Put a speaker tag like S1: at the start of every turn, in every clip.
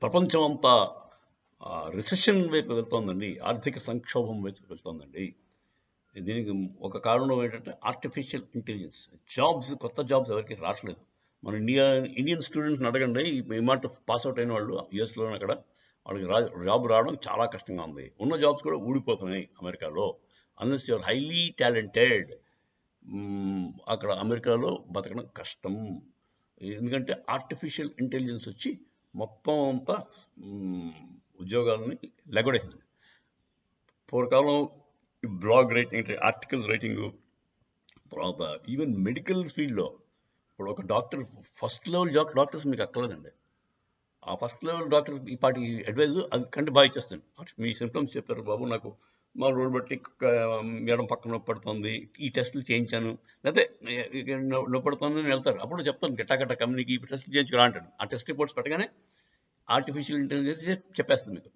S1: ప్రపంచం అంతా రిసెషన్ వైపు వెళ్తోందండి. ఆర్థిక సంక్షోభం వైపు వెళ్తోందండి. దీనికి ఒక కారణం ఏంటంటే ఆర్టిఫిషియల్ ఇంటెలిజెన్స్. కొత్త జాబ్స్ ఎవరికి రావట్లేదు. మన ఇండియన్ స్టూడెంట్స్ని అడగండి, ఈ మాట పాస్ అవుట్ అయిన వాళ్ళు యూఎస్లో అక్కడ వాళ్ళకి జాబ్ రావడం చాలా కష్టంగా ఉంది. ఉన్న జాబ్స్ కూడా ఊడిపోతున్నాయి అమెరికాలో. అన్లెస్ యూఆర్ హైలీ టాలెంటెడ్, అక్కడ అమెరికాలో బతకడం కష్టం. ఎందుకంటే ఆర్టిఫిషియల్ ఇంటెలిజెన్స్ వచ్చి మొత్తం అంతా ఉద్యోగాలని లెగొడేసింది. పూర్వకాలం బ్లాగ్ రైటింగ్, ఆర్టికల్స్ రైటింగు, తర్వాత ఈవెన్ మెడికల్ ఫీల్డ్లో ఇప్పుడు ఒక డాక్టర్, ఫస్ట్ లెవెల్ డాక్టర్స్ మీకు అక్కర్లేదండి. ఆ ఫస్ట్ లెవెల్ డాక్టర్ ఈ పాటి అడ్వైజు అది కంటే బాగా ఇచ్చేస్తాను. మీ సింప్టమ్స్ చెప్పారు, బాబు నాకు మా రోడ్ బట్టి ఎడం పక్కన నొప్పి పడుతుంది, ఈ టెస్టులు చేయించాను, లేకపోతే నొప్పి పడుతుంది అని వెళ్తారు. అప్పుడు చెప్తాను గట్టాగట్ట కంపెనీకి ఈ టెస్టులు చేయించుకురా అంటాడు. ఆ టెస్ట్ రిపోర్ట్స్ పెట్టగానే ఆర్టిఫిషియల్ ఇంటెలిజెన్స్ చెప్పేస్తుంది మీకు.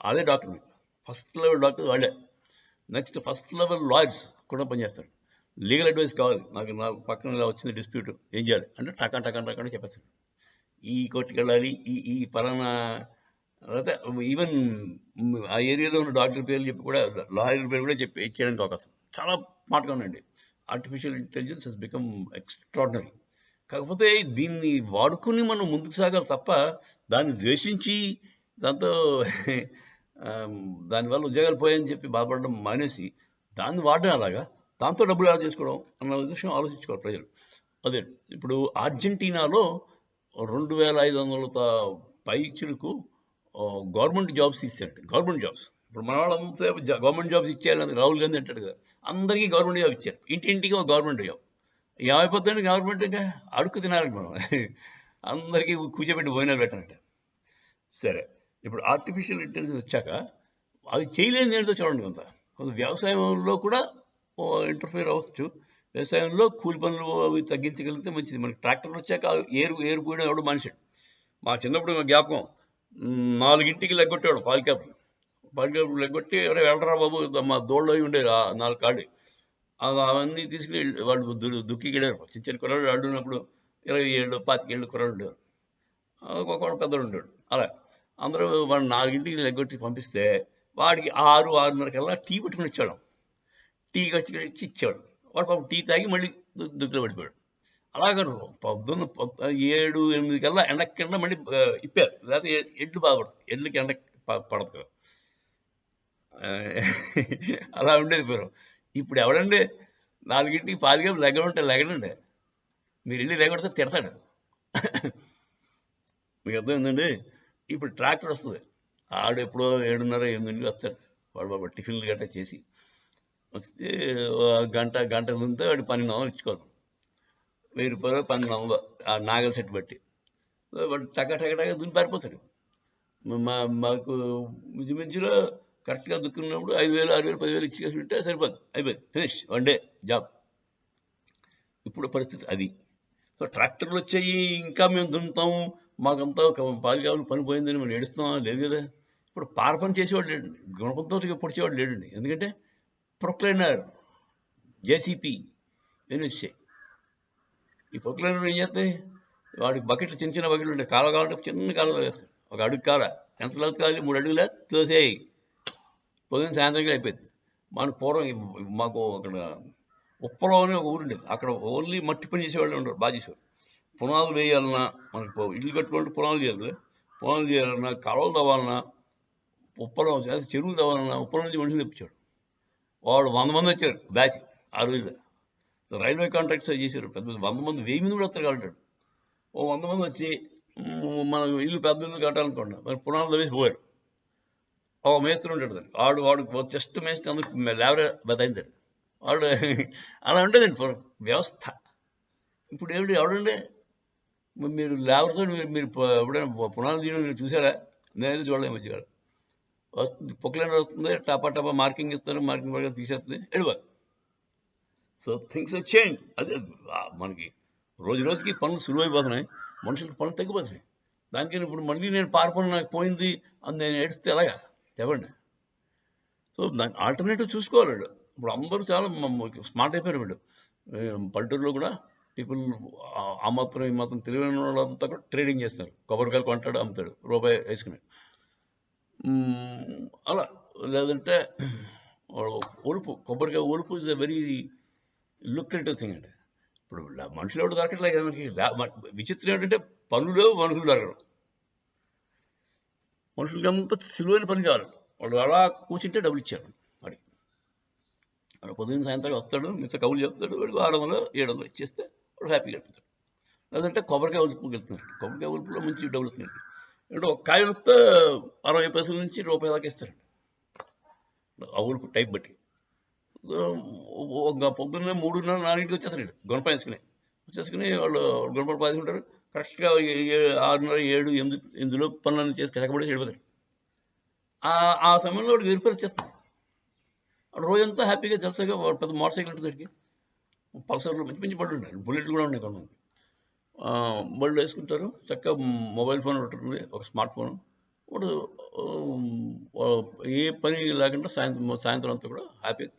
S1: అదే డాక్టర్ మీకు ఫస్ట్ లెవెల్ డాక్టర్ వాళ్ళే. నెక్స్ట్ ఫస్ట్ లెవెల్ లాయర్స్ కూడా పనిచేస్తారు. లీగల్ అడ్వైస్ కావాలి, నాకు పక్కన ఇలా వచ్చింది డిస్ప్యూట్, ఏం చేయాలి అంటే టకాని చెప్పేస్తాడు. ఈ కోర్టుకి వెళ్ళాలి, ఈ పలానా, లేకపోతే ఈవెన్ ఆ ఏరియాలో ఉన్న డాక్టర్ పేర్లు చెప్పి కూడా, లాయర్ పేరు కూడా చెప్పి ఇచ్చేయడానికి అవకాశం. చాలా స్మార్ట్గా ఉందండి. Artificial intelligence has become extraordinary. కాకపోతే దీన్ని వాడుకుని మనం ముందుకు సాగాలి తప్ప దాన్ని ద్వేషించి దాంతో దానివల్ల ఉద్యోగాలు పోయాయని చెప్పి బాధపడడం మానేసి దాన్ని వాడడం అలాగా, దాంతో డబ్బులు ఎలా చేసుకోవడం అన్న విషయం ఆలోచించుకోవాలి ప్రజలు. అదే ఇప్పుడు అర్జెంటీనాలో 2500 పైచులకు గవర్నమెంట్ జాబ్స్ ఇచ్చారు. గవర్నమెంట్ జాబ్స్ ఇప్పుడు మన వాళ్ళంతా గవర్నమెంట్ జాబ్స్ ఇచ్చేయాలని రాహుల్ గాంధీ అంటాడు కదా, అందరికీ గవర్నమెంట్ జాబ్ ఇచ్చారు. ఇంటింటికి ఒక గవర్నమెంట్ జాబ్. ఏమైపోతుందండి గవర్నమెంట్? ఇంకా అడుక్కు తినాలి మనం, అందరికీ కూర్చోబెట్టి భోజనాలు పెట్టాలంటే. సరే, ఇప్పుడు ఆర్టిఫిషియల్ ఇంటెలిజెన్స్ వచ్చాక అది చేయలేని ఏంటో చూడండి. కొంత వ్యవసాయంలో కూడా ఇంటర్ఫియర్ అవ్వచ్చు. వ్యవసాయంలో కూలి పనులు అవి తగ్గించగలిగితే మంచిది. మనకి ట్రాక్టర్లు వచ్చాక ఏరు పోయడం ఎవడు మనిషి. మా చిన్నప్పుడు జ్ఞాపకం, 4ంటికి లెగ్గొట్టేవాడు పాలికాపులు లెగ్గొట్టి ఎవరో వెళ్ళరా బాబు, మా దోళ్ళు అవి ఉండేవి 4 కాళ్ళు, అవన్నీ తీసుకుని వాళ్ళు దుక్కి గెడారు. చిన్న కుర్రాళ్ళు ఆడున్నప్పుడు 20 ఏళ్ళు 25 ఏళ్ళు కుర్రాళ్ళు ఉండేవారు, ఒక్కొక్కడు పెద్దలు ఉండేవాడు. అలా అందరూ వాడు 4ంటికి లెగ్గొట్టి పంపిస్తే వాడికి 6-6:30 కల్లా టీ పెట్టుకుని ఇచ్చాడు. టీ వచ్చి ఇచ్చేవాడు. వాడు పాపం టీ తాగి మళ్ళీ దుక్కులో పడిపోయాడు. అలాగే పొద్దున్న 7-8 కల్లా ఎండకిండ మళ్ళీ ఇప్పారు, లేకపోతే ఎడ్లు బాధపడతాయి, ఎడ్లకి ఎండ పడదు కదా, అలా ఉండేది పూర్వం. ఇప్పుడు ఎవడండి 4ంటికి పాదిగా లెగడంటే లెగడండి, మీరు వెళ్ళి లెగడితే తిడతాడు. మీకు అర్థమైందండి? ఇప్పుడు ట్రాక్టర్ వస్తుంది, ఆడు ఎప్పుడో 7:30-8 వస్తాడు, వాడు బాబా టిఫిన్లు గట్రా చేసి వస్తే గంట ముందే వాడు 1200 ఇచ్చుకోవాలి. 1000 రూపాయలు 1200 ఆ నాగల సెట్ బట్టి. వాడు టగా దున్ని పారిపోతాడు. మాకు మించులో కరెక్ట్గా దుక్కున్నప్పుడు 5000, 6000, 10,000 ఇచ్చేసి ఉంటే సరిపోదు, అయిపోయింది, ఫినిష్, 1 డే జాబ్. ఇప్పుడు పరిస్థితి అది. సో ట్రాక్టర్లు వచ్చాయి, ఇంకా మేము దున్నుతాము, మాకంతా పాలికావులు పని పోయిందని మనం ఏడుస్తామా? లేదు కదా. ఇప్పుడు పని చేసేవాడు లేడండి, గుణపంతో పొడిచేవాడు లేడండి. ఎందుకంటే ప్రొక్లైనర్, జేసీపీ ఇవన్నీ వచ్చాయి. ఈ ప్రొక్లైనర్ ఏం చేస్తాయి, వాడికి బకెట్లు చిన్న బకెట్లు ఉంటాయి, కాలువ కావాలంటే చిన్న కాలువలో వేస్తాడు, ఒక అడుగు కాల ఎంత లోతు కావాలి, 3 అడుగుల తోసేయి, పొద్దున్న సాయంత్రంగా అయిపోయింది. మన పూర్వం మాకు అక్కడ ఉప్పలో అనే ఒక ఊరుండేది, అక్కడ ఓన్లీ మట్టి పని చేసేవాళ్ళు ఉండరు, బాగా చేసేవాళ్ళు. పునాదులు వేయాలన్నా, మనకు ఇల్లు కట్టుకుంటే పునాదులు చేయాలన్నా, కాలువలు తవ్వాలన్నా, ఉప్పలో చెరువులు తవ్వాలన్నా ఉప్పల నుంచి మనుషులు తెప్పించాడు. వాడు 100 మంది వచ్చారు బ్యాచ్ ఆ రోజులో. రైల్వే కాంట్రాక్ట్స్ చేశారు, పెద్ద 100 మంది, 1000 మంది కూడా వస్తారు కావాలంటాడు. ఓ 100 మంది వచ్చి మన ఇల్లు పెద్ద ఇల్లు కట్టాలనుకోండి, మరి పునాదులు తవ్వేసి పోయారు. ఒక మేస్త్రి ఉంటాడు, వాడు జస్ట్ మేస్త్రి, అందుకు లేవరే బతాయించాడు వాడు. అలా ఉండేదండి వ్యవస్థ. ఇప్పుడు ఎవడండి మీరు లేబర్తో మీరు ఎప్పుడైనా పునాదులు తీయడం మీరు చూసారా? నేనైతే చూడలేము. వచ్చి పొక్లైనర్ వస్తుంది, టపా మార్కింగ్ ఇస్తారు, మార్కింగ్ పడగా తీసేస్తుంది, ఎడిపోదు. So things change. అదే మనకి రోజుకి పనులు సులువైపోతున్నాయి, మనుషులకు పనులు తగ్గిపోతున్నాయి. దానికని ఇప్పుడు మళ్ళీ నేను పారిపోయిన నాకు పోయింది అని నేను ఏడిస్తే ఎలాగా చెప్పండి? సో దాని ఆల్టర్నేటివ్ చూసుకోవాలి. ఇప్పుడు అందరూ చాలా స్మార్ట్ అయిపోయారు. వీళ్ళు పల్లెటూరులో కూడా పీపుల్ ఆ మాత్రం ఈ మాత్రం తెలివైన వాళ్ళంతా కూడా ట్రేడింగ్ చేస్తారు. కొబ్బరికాయలు కొంటాడు, అమ్ముతాడు, రూపాయి వేసుకుని. అలా లేదంటే ఒలుపు, కొబ్బరికాయ ఒలుపు is a very lucrative thing అండి. ఇప్పుడు మనుషులు ఎవరు దొరకట్లేదు కదా మనకి. విచిత్రం ఏంటంటే పనులు లేవు, మనుషులు దొరకరు. మనుషులకి అంత సులువైన పని కావాలి. వాళ్ళు అలా కూర్చుంటే డబ్బులు ఇచ్చారు వాడికి. వాడు పొద్దున్న సాయంత్రం వస్తాడు, మిగతా కబుర్లు చెప్తాడు, వాడికి 600 700 ఇచ్చేస్తే వాడు హ్యాపీగా వెళ్తాడు. లేదంటే కొబ్బరికాయ ఉలుపుకి వెళ్తున్నాడు. కొబ్బరికాయ ఉలుపులో మంచి డబ్బులు వస్తున్నాయి. అంటే ఒక కాయ ఉలిపితే 60 పైసల నుంచి రూపాయి దాకా ఇస్తారండి ఆ ఉలుపు టైప్ బట్టి. పొద్దున్నే 3:30 4ంటికి వచ్చేస్తాడు గుణపం వచ్చేసుకుని వాళ్ళు గుణపాలు పాదుకుంటారు. కరెక్ట్గా 6:30 7 8 లోపు పనులన్నీ చేసి కష్టపడి వెళ్ళిపోతాడు. ఆ సమయంలో వాడికి వెరిపేరు వచ్చేస్తాడు. రోజంతా హ్యాపీగా జలసాగా పెద్ద మోటార్ సైకిల్ ఉంటుంది వాడికి. పల్సర్లు మంచి మంచి బళ్ళు ఉన్నాయి, బుల్లెట్లు కూడా ఉన్నాయి కొంతమంది. బళ్ళు వేసుకుంటారు, చక్కగా మొబైల్ ఫోన్ ఉంటుంది, ఒక స్మార్ట్ ఫోన్. వాడు ఏ పని లేకుండా సాయంత్రం అంతా కూడా హ్యాపీగా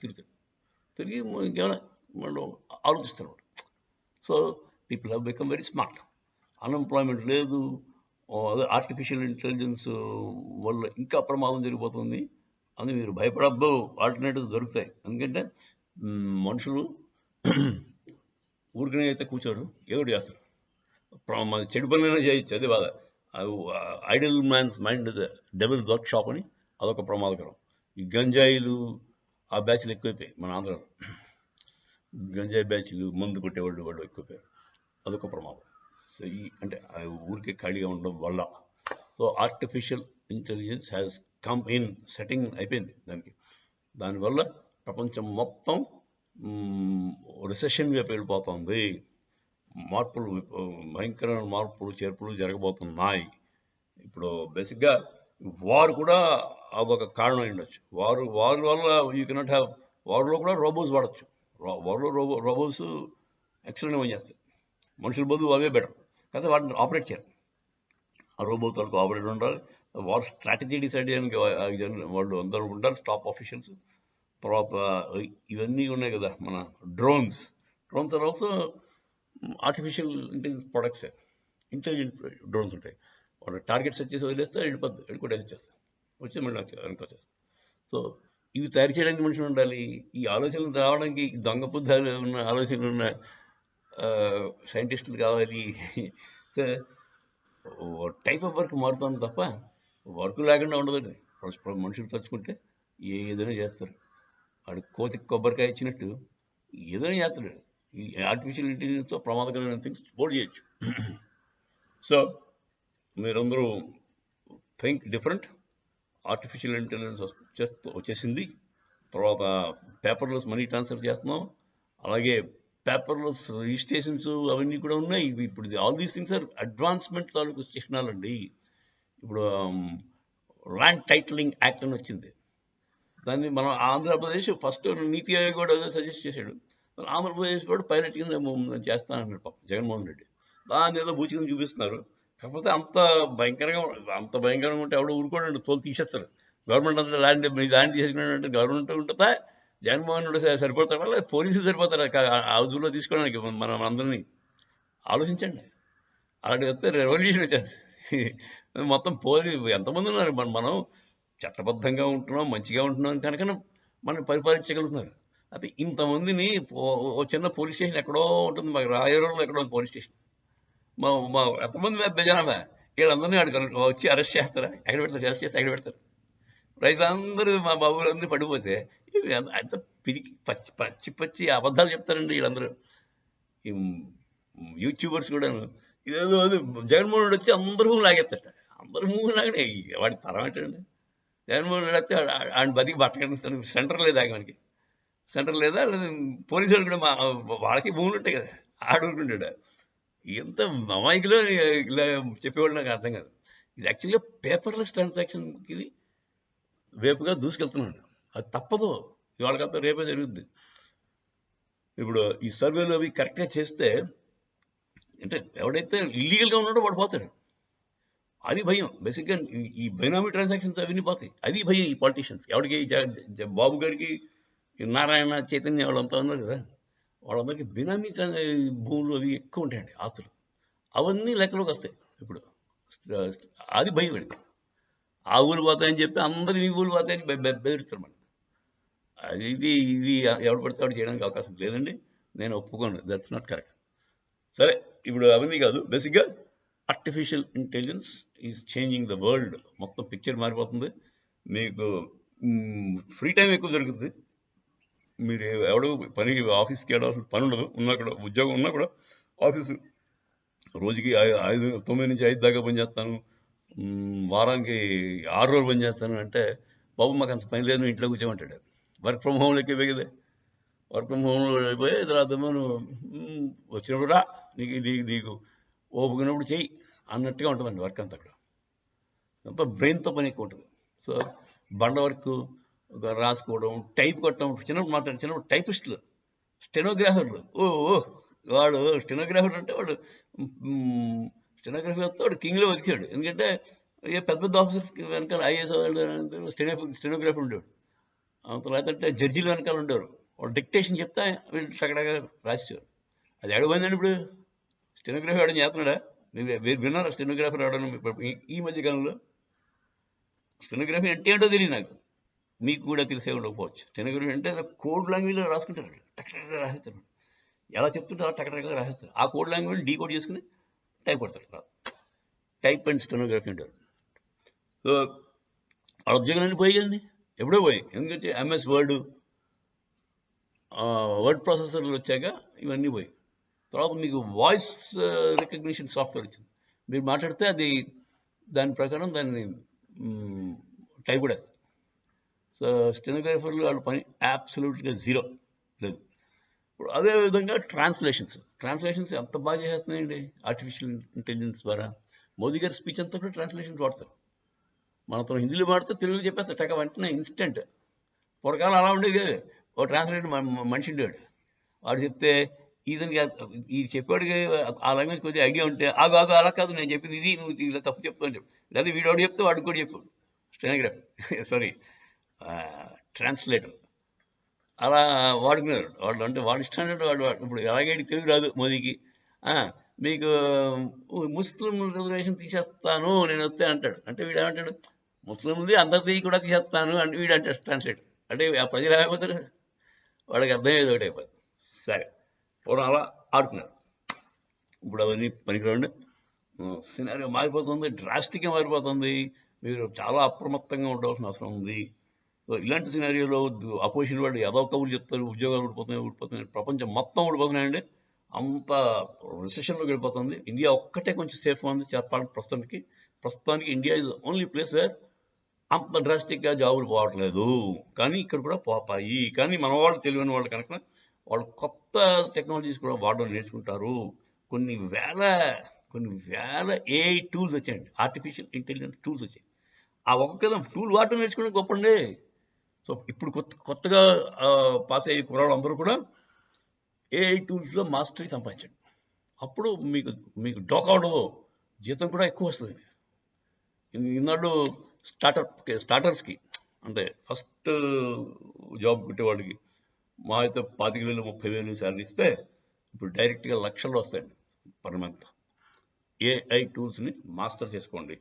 S1: తిరిగి ఇంకేమైనా వాళ్ళు ఆలోచిస్తారు. So people have become very smart. Unemployment లేదు. అదే ఆర్టిఫిషియల్ ఇంటెలిజెన్స్ వల్ల ఇంకా ప్రమాదం జరిగిపోతుంది. అది మీరు భయపడద్దు, ఆల్టర్నేటివ్స్ దొరుకుతాయి. ఎందుకంటే మనుషులు ఊరికనే అయితే కూర్చోరు, ఏదో చేస్తారు. చెడు పనులైనా చేయొచ్చు, అదే బాధ. Ideal man's mind devil's workshop అని, అదొక ప్రమాదకరం. ఈ గంజాయిలు ఆ బ్యాచ్లు ఎక్కువైపోయాయి మన ఆంధ్రాలో. గంజాయి బ్యాచ్లు, మందు కొట్టేవాళ్ళు వాళ్ళు ఎక్కువైపోయారు, అదొక ప్రమాదం. సో అంటే ఊరికే ఖాళీగా ఉండడం వల్ల. So artificial intelligence has come in, setting అయిపోయింది దానికి. దానివల్ల ప్రపంచం మొత్తం రిసెషన్ వైపు వెళ్ళిపోతుంది. మార్పులు, భయంకరమైన మార్పులు చేర్పులు జరగబోతున్నాయి. ఇప్పుడు బేసిక్గా వారు కూడా అదొక కారణం అయి ఉండొచ్చు. వారి వల్ల యూ కెనాట్ హ్యావ్, వారిలో కూడా రోబోస్ వాడచ్చు. వారిలో రోబోస్ ఎక్సలెంట్ పని చేస్తాయి. మనుషుల బదులు అవే బెటర్. కాకపోతే వాటిని ఆపరేట్ చేయాలి. ఆ రోబోతో ఆపరేటర్ ఉండాలి. వారు స్ట్రాటజీ డిసైడ్ చేయడానికి వాళ్ళు అందరూ ఉండాలి, టాప్ ఆఫీషియల్స్. తర్వాత ఇవన్నీ ఉన్నాయి కదా మన drones are also artificial intelligence products. Intelligent drones ఉంటాయి. వాళ్ళు టార్గెట్స్ వచ్చేసి వదిలేస్తే వెళ్ళిపోతే వచ్చేస్తాయి, వచ్చి మళ్ళీ వెనక్కి వచ్చేస్తాయి. సో ఇవి తయారు చేయడానికి మనుషులు ఉండాలి. ఈ ఆలోచనలు రావడానికి దొంగ బుద్ధాలు ఉన్న ఆలోచనలు ఉన్న సైంటిస్టులు కావాలి. సో టైప్ ఆఫ్ వర్క్ మారుతుంది తప్ప వర్క్ లేకుండా ఉండదండి. మనుషులు తలుచుకుంటే ఏదైనా చేస్తారు. వాడు కోతికి కొబ్బరికాయ ఇచ్చినట్టు ఏదైనా చేస్తాడు. ఈ ఆర్టిఫిషియల్ ఇంటెలిజెన్స్తో ప్రమాదకరమైన థింగ్స్ బోల్డ్ చేయొచ్చు. సో మీరందరూ థింక్ డిఫరెంట్. ఆర్టిఫిషియల్ ఇంటెలిజెన్స్ వచ్చేసింది. తర్వాత పేపర్లెస్ మనీ ట్రాన్స్ఫర్ చేస్తున్నాం. అలాగే పేపర్లెస్ రిజిస్ట్రేషన్స్ అవన్నీ కూడా ఉన్నాయి. ఇప్పుడు all these things are advancement తాలూకు చిహ్నాలండి. ఇప్పుడు ల్యాండ్ టైటిలింగ్ యాక్ట్ అని వచ్చింది. దాన్ని మనం ఆంధ్రప్రదేశ్ ఫస్ట్ నీతి ఆయోగ్ కూడా సజెస్ట్ చేశాడు. ఆంధ్రప్రదేశ్ కూడా పైలట్ కింద చేస్తానన్నాడు పాపం జగన్మోహన్ రెడ్డి. దాన్ని ఏదో బూచికం చూపిస్తున్నారు. కాకపోతే అంత భయంకరంగా ఉంటే ఎవడో ఊరుకోండి, తోలు తీసేస్తారు. గవర్నమెంట్ అంతా ల్యాండ్ తీసేసుకున్నాడంటే గవర్నమెంట్ ఉంటుందా, జగన్మోహన్ రెడ్డి సరిపోతాడా, లేదా పోలీసులు సరిపోతారా హౌజులో తీసుకోవడానికి? మనం అందరినీ ఆలోచించండి. అలాంటి వస్తే రెవల్యూషన్ వచ్చేది. మొత్తం ఎంతమంది ఉన్నారు? మనం చట్టబద్ధంగా ఉంటున్నాం, మంచిగా ఉంటున్నాం కనుక మనం పరిపాలించగలుగుతున్నారు. అది ఇంతమందిని చిన్న పోలీస్ స్టేషన్ ఎక్కడో ఉంటుంది, మాకు రాయవరంలో ఎక్కడో పోలీస్ స్టేషన్. మా ఎంతమంది జనాభా, వీళ్ళందరినీ వచ్చి అరెస్ట్ చేస్తారా? ఎక్కడ పెడతారు? అరెస్ట్ చేస్తే ఎక్కడ పెడతారు? రైతులందరూ మా బాబులందరూ పడిపోతే అంత పిరికి పచ్చి అబద్ధాలు చెప్తారండి వీళ్ళందరూ. ఈ యూట్యూబర్స్ కూడా ఇదేదో జగన్మోహన్ రెడ్డి వచ్చి అందరూ లాగేస్తాట. అందరూ మూవీ లాగడే. వాడి తరం ఏంటండి? జగన్మోహన్ రెడ్డి వస్తే ఆయన బతికి బట్టకనిస్తాను. సెంటర్ లేదా మనకి? సెంటర్ లేదా? లేదా పోలీసు వాళ్ళు కూడా వాళ్ళకి భూములు ఉంటాయి కదా, ఆడుకుంటాడు. ఎంత అమాయకులో ఇలా చెప్పేవాళ్ళు నాకు అర్థం కాదు. ఇది యాక్చువల్గా పేపర్లెస్ ట్రాన్సాక్షన్కి ఇది వేపుగా దూసుకెళ్తున్నాడు. అది తప్పదు, ఇవాళకంతా రేపే జరుగుద్ది. ఇప్పుడు ఈ సర్వేలు అవి కరెక్ట్గా చేస్తే, అంటే ఎవడైతే ఇల్లీగల్గా ఉన్నాడో వాడు పోతాడు. అది భయం. బేసిక్గా ఈ బైనామీ ట్రాన్సాక్షన్స్ అవన్నీ పోతాయి. అది భయం ఈ పాలిటీషియన్స్. ఎవరికి బాబు గారికి, నారాయణ, చైతన్య వాళ్ళంతా ఉన్నారు కదా, వాళ్ళందరికీ బినామీ భూములు అవి ఎక్కువ ఉంటాయండి, ఆస్తులు. అవన్నీ లెక్కలోకి వస్తాయి ఇప్పుడు. అది భయం వాడికి. ఆ ఊరు పోతాయని చెప్పి అందరూ ఈ ఊరు పోతాయని బెదిరిస్తారు మనం. అది ఇది ఎవడు పడితే వాడు చేయడానికి అవకాశం లేదండి. నేను ఒప్పుకోను, దట్స్ నాట్ కరెక్ట్. సరే, ఇప్పుడు అవన్నీ కాదు, బేసిక్గా artificial intelligence is changing the world. మొత్తం పిక్చర్ మారిపోతుంది. మీకు ఫ్రీ టైం ఎక్కువ దొరుకుతుంది. మీరు ఎవడో ఆఫీస్కి వెళ్ళాల్సిన పని ఉండదు. ఉన్నా కూడా ఉద్యోగం ఉన్నా కూడా ఆఫీసు రోజుకి 9 నుంచి 5 దాకా పనిచేస్తాను, వారానికి 6 రోజులు పనిచేస్తాను అంటే, బాబు మాకు అంత పని లేదు, ఇంట్లో కూర్చోమంటాడు. వర్క్ ఫ్రమ్ హోమ్లోకి వేగదే. వర్క్ ఫ్రమ్ హోమ్లో అయిపోయి తర్వాత మనం వచ్చినప్పుడు రా, నీకు ఓపుకున్నప్పుడు చెయ్యి అన్నట్టుగా ఉంటుందండి వర్క్ అంతా. అక్కడ అంతా బ్రెయిన్తో పని ఎక్కువ ఉంటుంది. సో బండ వర్క్, రాసుకోవడం, టైప్ కొట్టడం. చిన్నప్పుడు టైపిస్టులు, స్టెనోగ్రాఫర్లు. వాడు స్టెనోగ్రాఫర్ అంటే వాడు స్టెనోగ్రఫీ వస్తే వాడు కింగ్లో వచ్చాడు. ఎందుకంటే పెద్ద పెద్ద ఆఫీసర్స్ వెనకాల ఐఏఎస్ వాళ్ళు స్టెనోగ్రాఫర్ ఉండేవాడు. అంత లేదంటే జడ్జీలు వెనకాల ఉండేవారు. వాళ్ళు డిక్టేషన్ చెప్తే వీళ్ళు చక్కడగా రాసేవారు. అది అడిగిపోయిందండి. ఇప్పుడు స్టెనోగ్రఫీ ఆడని చేస్తున్నాడా? మీరు విన్నారా స్టెనోగ్రాఫర్ ఆడను ఈ మధ్య కాలంలో? స్టెనోగ్రఫీ అంటే ఏంటో తెలియదు నాకు, మీకు కూడా తెలిసే ఉండకపోవచ్చు. స్టెనోగ్రఫీ అంటే కోడ్ లాంగ్వేజ్లో రాసుకుంటారు, టక్ రాసేస్తారు. ఎలా చెప్తుంటారో టక్ రాసేస్తారు. ఆ కోడ్ లాంగ్వేజ్ డీకోడ్ చేసుకుని టైప్ కొడతారు. టైప్ అండ్ స్టెనోగ్రఫీ అంటారు. సో ఆ ఉద్యోగాలన్నీ పోయి కదండి, ఎప్పుడో పోయి. ఎందుకంటే ఎంఎస్ వర్డ్ ప్రాసెసర్లు వచ్చాక ఇవన్నీ పోయి. తర్వాత మీకు వాయిస్ రికగ్నిషన్ సాఫ్ట్వేర్ వచ్చింది. మీరు మాట్లాడితే అది దాని ప్రకారం దాన్ని టైప్ కూడా వేస్తారు. సో స్టెనోగ్రాఫర్లు వాళ్ళ పని అబ్సల్యూట్గా జీరో లేదు. ఇప్పుడు అదేవిధంగా ట్రాన్స్లేషన్స్ ఎంత బాగా చేస్తున్నాయండి ఆర్టిఫిషియల్ ఇంటెలిజెన్స్ ద్వారా. మోదీ గారి స్పీచ్ అంతా కూడా ట్రాన్స్లేషన్స్ వాడతారు. మనతో హిందీలో వాడితే తెలుగులో చెప్పేస్తారు టక, వెంటనే ఇన్స్టెంట్. పూర్వకాలం అలా ఉండేది. ఓ ట్రాన్స్లేటర్ మనిషి ఉండేవాడు. వాడు చెప్తే ఈ చెప్పాడికి ఆ లాంగ్వేజ్ కొంచెం ఐడియా ఉంటే ఆగు అలా కాదు, నేను చెప్పింది ఇది, నువ్వు ఇలా తప్పు చెప్తావు అని చెప్పి, లేదా వీడోడు చెప్తే వాడికి కూడా చెప్పాడు స్టెనోగ్రాఫర్ ట్రాన్స్లేటర్. అలా వాడుకున్నారు వాళ్ళు. అంటే వాడు ఇష్టం వాడు. ఇప్పుడు ఎలాగే తెలుగు రాదు మోదీకి, మీకు ముస్లిం రిజర్వేషన్ తీసేస్తాను నేను వస్తే అంటాడు. అంటే వీడు ఏమంటాడు, ముస్లింది అందరిది కూడా తీసేస్తాను అంటే వీడు అంటే ట్రాన్స్లేటర్. అంటే ఆ ప్రజలు ఏమైపోతారు, వాడికి అర్థమయ్యేది ఒకటి అయిపోతుంది. సరే, పూర్వం అలా ఆడుకున్నారు. ఇప్పుడు అవన్నీ పనికిరాండి. సినారియో మారిపోతుంది, డ్రాస్టిక్గా మారిపోతుంది. మీరు చాలా అప్రమత్తంగా ఉండవలసిన అవసరం ఉంది. ఇలాంటి సినారియోలో అపోజిషన్ వాళ్ళు ఏదో కబుర్లు చెప్తారు, ఉద్యోగాలు ఊడిపోతున్నాయి, ప్రపంచం మొత్తం ఊడిపోతున్నాయండి. అంత రిసెషన్లోకి వెళ్ళిపోతుంది. ఇండియా ఒక్కటే కొంచెం సేఫ్గా ఉంది చెప్పాలి ప్రస్తుతానికి. India is only place where అంత డ్రాస్టిక్గా జాబులు పోవట్లేదు. కానీ ఇక్కడ కూడా పోతాయి. కానీ మన వాళ్ళు తెలియని వాళ్ళు కనుక వాళ్ళు కొత్త టెక్నాలజీస్ కూడా వాడడం నేర్చుకుంటారు. కొన్ని వేల ఏఐ టూల్స్ వచ్చాయండి, ఆర్టిఫిషియల్ ఇంటెలిజెన్స్ టూల్స్ వచ్చాయి. ఆ ఒక్క టూల్ వాడడం నేర్చుకోవడం గొప్పండి. సో ఇప్పుడు కొత్తగా పాస్ అయ్యే కుర్రాళ్ళు అందరూ కూడా ఏఐ టూల్స్లో మాస్టరీ సంపాదించండి. అప్పుడు మీకు డోకా ఉండదు, జీతం కూడా ఎక్కువ వస్తుంది. ఈనాడు స్టార్టర్స్కి అంటే ఫస్ట్ జాబ్ పెట్టేవాడికి మా అయితే 25,000 30,000 శాలరీ ఇస్తే ఇప్పుడు డైరెక్ట్గా లక్షల్లో వస్తాయండి పర్ మంత్. ఏఐ టూల్స్ని మాస్టర్ చేసుకోండి,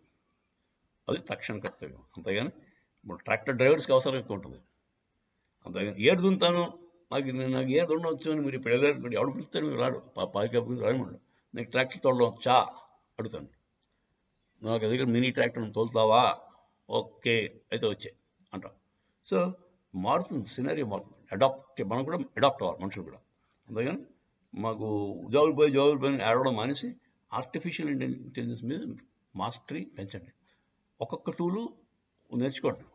S1: అది తక్షణ కర్తవ్యం. అంతేగాని ఇప్పుడు ట్రాక్టర్ డ్రైవర్స్కి అవసరం ఎక్కువ ఉంటుంది. అంతేగాని ఏడు దుంతాను నాకు ఏడు ఉండవచ్చు అని మీరు ఇప్పుడు వెళ్ళారు, ఎవడు పిలుస్తాడు, మీరు రాడు, పాయికప్పు రాయమండు. నీకు ట్రాక్టర్ తోడవచ్చా అడుగుతాను. నాకు దగ్గర మినీ ట్రాక్టర్ని తోలుతావా, ఓకే అయితే వచ్చే అంటాం. సో మారుతుంది, సినారియో మారుతుంది. మనం కూడా అడాప్ట్ అవ్వాలి, మనుషులు కూడా. అంతేగాని మాకు జాబులు పోయి ఆడవడం మానేసి ఆర్టిఫిషియల్ ఇంటెలిజెన్స్ మీద మాస్టరీ పెంచండి. ఒక్కొక్క టూలు నేర్చుకోండి.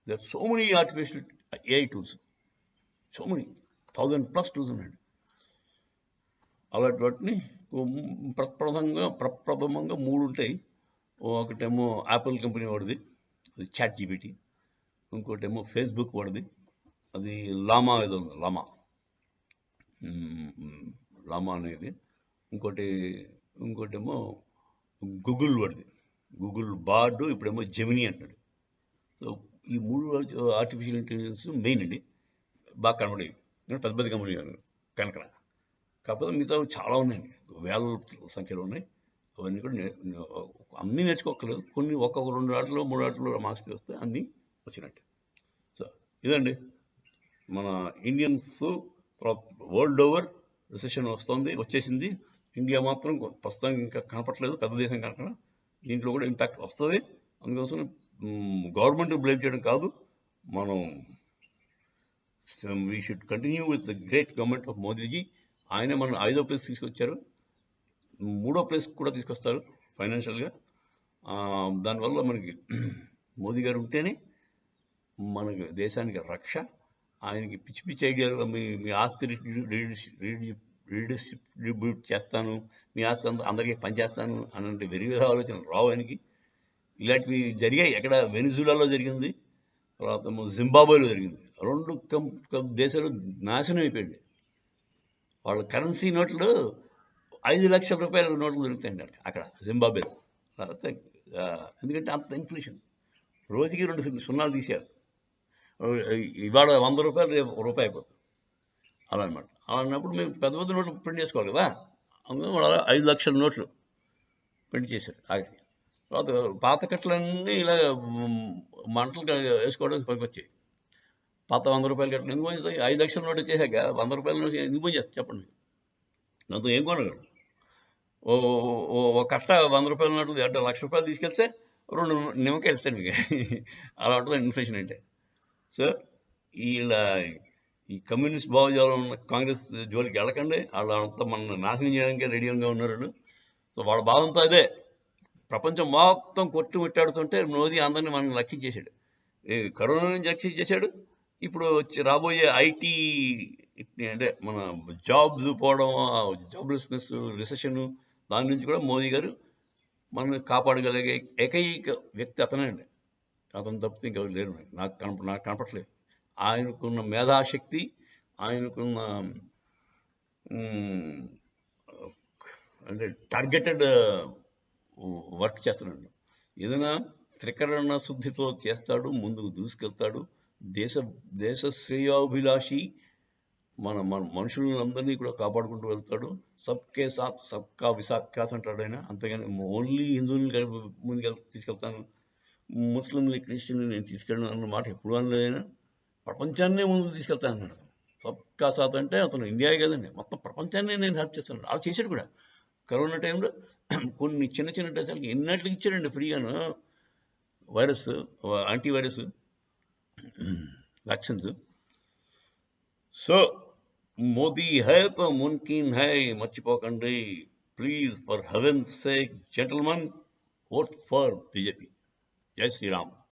S1: There so many artificial AI tools, so many 1000+ tools ఉన్నాయండి. అలాంటి వాటిని ప్రప్రథమంగా 3 ఉంటాయి. ఒకటేమో యాపిల్ కంపెనీ వాడిది, అది చాట్ జీపీటీ. ఇంకోటేమో ఫేస్బుక్ వాడిది, అది లామా ఏదో ఉంది, లామా అనేది. ఇంకోటేమో గూగుల్ వాడిది, గూగుల్ బార్డ్. ఇప్పుడేమో జెమినీ అంటాడు. సో ఈ 3 ఆర్టిఫిషియల్ ఇంటెలిజెన్స్ మెయిన్ అండి, బాగా కనబడేవి. పెద్ద పెద్ద కంపెనీ కనుక. కాకపోతే మిగతా చాలా ఉన్నాయండి, వేల సంఖ్యలో ఉన్నాయి. అవన్నీ కూడా అన్నీ నేర్చుకోకలేదు, కొన్ని ఒక్కొక్క 2 ఆటలు 3 ఆటలు మాస్కి వస్తే అన్నీ వచ్చినట్టు. సో ఇదండి మన ఇండియన్స్. వరల్డ్ ఓవర్ రిసెషన్ వచ్చేసింది. ఇండియా మాత్రం ప్రస్తుతం ఇంకా కనపట్లేదు, పెద్ద దేశం కనుక దీంట్లో కూడా ఇంపాక్ట్ వస్తుంది. అందుకోసం గవర్నమెంట్ బ్లేమ్ చేయడం కాదు, మనం we should continue with the great government of Modiji. ఆయన మన 5వ ప్లేస్ తీసుకొచ్చారు, 3వ ప్లేస్ కూడా తీసుకొస్తారు ఫైనాన్షియల్గా. దానివల్ల మనకి మోదీ గారు ఉంటేనే మనకి దేశానికి రక్ష. ఆయనకి పిచ్చి పిచ్చి ఐడియాలు, మీ ఆస్తి రీడిస్ట్రిబ్యూట్ చేస్తాను, మీ ఆస్తి అందరికీ పనిచేస్తాను అనంటే వెరివిధ ఆలోచనలు రావు ఆయనకి. ఇలాంటివి జరిగాయి. ఎక్కడ వెనిజులాలో జరిగింది, తర్వాత జింబాబ్వేలో జరిగింది. 2 దేశాలు నాశనం అయిపోయింది. వాళ్ళ కరెన్సీ నోట్లు 5 లక్షల రూపాయల నోట్లు దొరుకుతాయండి అక్కడ జింబాబ్వేలో. ఎందుకంటే అంత ఇన్ఫ్లేషన్, రోజుకి 2 సున్నాలు తీశారు. ఇవాళ 100 రూపాయలు రేపు రూపాయి అయిపోతుంది అలా అనమాట. అలా అన్నప్పుడు మేము పెద్ద పెద్ద నోట్లు ప్రింట్ చేసుకోవాలి కదా, అందుకని వాళ్ళు 5 లక్షల నోట్లు ప్రింట్ చేశారు ఆఖరికి. తర్వాత పాత కట్టలన్నీ ఇలా మంటలు వేసుకోవడానికి పనికొచ్చాయి. పాత 100 రూపాయల కట్టలు ఎందుకు పనిచేస్తాయి? 5 లక్షల నోటు వచ్చేసాక 100 రూపాయల నోటు ఎందుకు పనిచేస్తుంది చెప్పండి? దాంతో ఏం కొనగలరు? ఓ కట్ట 100 రూపాయల నోట్లు అంటే 1,00,000 రూపాయలు తీసుకెళ్తే 2 నిమ్మకాయలు ఇస్తాను మీకు. అలా ఉంటుంది ఇన్ఫ్లేషన్ అంటే. సో ఈ కమ్యూనిస్ట్ భావజాలం ఉన్న కాంగ్రెస్ జోలికి వెళ్ళకండి, వాళ్ళంతా మన నాశనం చేయడానికి రెడీగా ఉన్నారు. సో వాళ్ళ బాధంతా అదే. ప్రపంచం మొత్తం కొట్టుమిట్టాడుతుంటే మోదీ అందరినీ మనం రక్షించేశాడు, కరోనా నుంచి రక్షించేశాడు. ఇప్పుడు రాబోయే ఐటీ అంటే మన జాబ్స్ పోవడం, జాబ్లెస్నెస్, రిసెషన్, దాని నుంచి కూడా మోదీ గారు మనల్ని కాపాడగలిగే ఏకైక వ్యక్తి అతనే అండి. అతను తప్పితే ఇంకా లేరు. నాకు కనపట్లేదు. ఆయనకున్న మేధాశక్తి, ఆయనకున్న అంటే టార్గెటెడ్ వర్క్ చేస్తున్నాడు. ఏదైనా త్రికరణ శుద్ధితో చేస్తాడు, ముందుకు దూసుకెళ్తాడు. దేశ శ్రేయోభిలాషి, మన మనుషులందరినీ కూడా కాపాడుకుంటూ వెళ్తాడు. సబ్కే సాత్ సబ్కా వికాస్ అంటాడు ఆయన. అంతేగాని ఓన్లీ హిందువుల్ని ముందుకు తీసుకెళ్తాను, ముస్లింని క్రిస్టియన్ని నేను తీసుకెళ్ళను అన్న మాట ఎప్పుడు అనలేదైనా. ప్రపంచాన్నే ముందుకు తీసుకెళ్తాను అన్నాడు. సబ్కా సాత్ అంటే అతను ఇండియా కదండి, మొత్తం ప్రపంచాన్ని నేను హెల్ప్ చేస్తాను. అలా చేశాడు కూడా. కరోనా టైంలో కొన్ని చిన్న చిన్న దేశాలకి ఎన్నట్లకి ఇచ్చాడండి ఫ్రీగాను virus, antivirus vaccines. So Modi హై తో ముమ్కిన్ హై మర్చిపోకండి please. For heaven's sake gentlemen, vote for BJP. జై శ్రీరామ్.